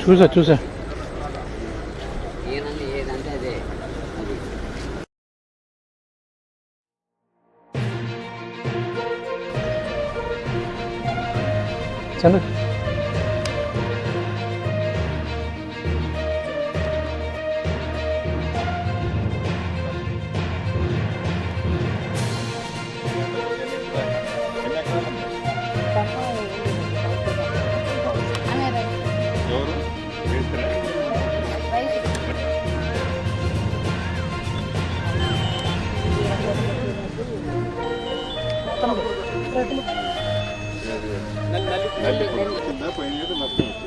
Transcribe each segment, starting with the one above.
చూసా ఏదంటే అదే అది. చంద్ర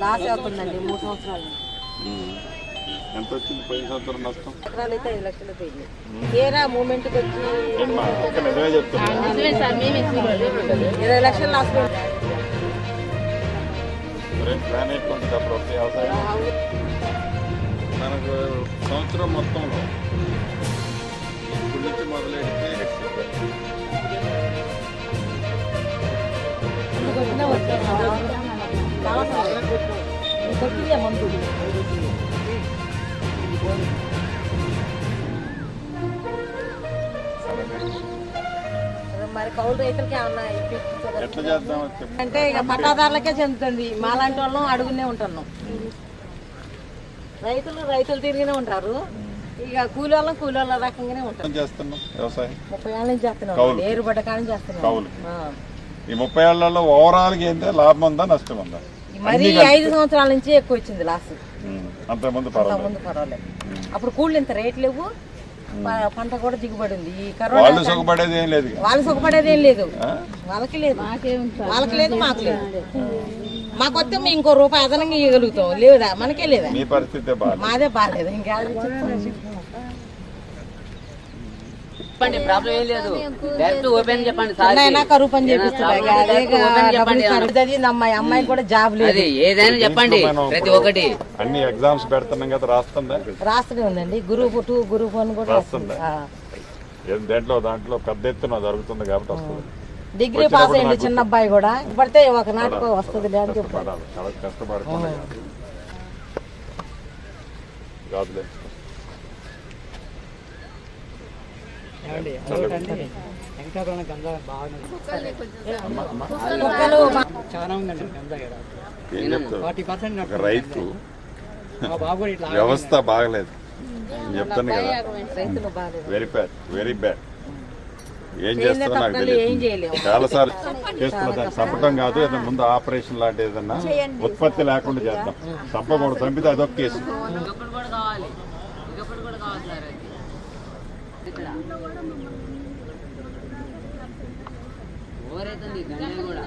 లాస్ అవుతుందండి 3 సంవత్సరాలు. ఎంత వచ్చింది పోయిన సంవత్సరం నష్టం? ఎకరాలు అయితే 5 లక్షలు పోయింది. ఏరా మూమెంట్కి వచ్చి నిజమే చెప్తున్నా. 20 లక్షలు లాస్ పోయింది. ప్లాన్ అయిపోతుంది అప్పుడు వస్తే వ్యవసాయం మనకు సంవత్సరం మొత్తంలో ఇప్పుడు నుంచి మొదలెడితే మరి కౌలు రైతులకి ఏమన్నా ఎట్లా చేద్దాం అంటే ఇక పట్టాదారులకే చెందుతుంది. మాలాంటి వాళ్ళం అడుగునే ఉంటున్నాం. రైతులు తిరిగినే ఉంటారు. ఇక కూలి వాళ్ళ రకంగానే ఉంటాం. చేస్తున్నాం వ్యవసాయం 30 ఏళ్ళ నుంచి చేస్తున్నాం. ఏరుబడ్డ కానీ చేస్తున్నాం. కౌలు ఈ 30 ఏళ్లలో ఓవరాల్ గా ఏంటంటే లాభం ఉందా నష్టం ఉందా? మరి 5 సంవత్సరాల నుంచి ఎక్కువ వచ్చింది లాస్. అంతకుముందు పర్వాలేదు. అప్పుడు కూళ్ళు ఇంత రేట్ లేవు. పంట కూడా దిగుబడి ఉంది. ఈ వాళ్ళు సుఖపడేది ఏం లేదు. వాళ్ళకి లేదు మాకు లేదు. మాకు వస్తే మేము ఇంకో రూపాయి అదనంగా ఇవ్వగలుగుతాం. లేదా మనకే లేదా? మీ పరిస్థితి మాదే బాగాలేదు. ఇంకా ప్రాబ్లం ఏం లేదు. డైరెక్ట్ ఓపెన్ చెప్పండి. కరువు పని చేపిస్తాడు. అమ్మాయి కూడా జాబ్ లేదు. ఏదైనా చెప్పండి. ప్రతి ఒక్కటి అన్ని ఎగ్జామ్స్ పెడుతున్నాం కదా, రాస్తూనే ఉందండి. గ్రూప్ 2 గ్రూప్ 1 కూడా రాస్తుందా? దాంట్లో పెద్ద ఎత్తున జరుగుతుంది కాబట్టి వస్తుంది. డిగ్రీ పాస్ అయ్యింది చిన్న అబ్బాయి కూడా. పడితే ఒక నాటికి వస్తుంది. చాలా కష్టపడకుండా కాదులే. ఏం చెప్తావు? రైతు వ్యవస్థ బాగలేదు చెప్తాను కదా. Very bad. ఏం చేస్తారో నాకు తెలియదు. చాలాసార్లు చేస్తున్నా. చంపటం కాదు, ఏదైనా ముందు ఆపరేషన్ లాంటి ఏదన్నా ఉత్పత్తి లేకుండా చేద్దాం. చంపకూడదు. చంపితే అదొక కేసు. ఓవరైతుంది కూడా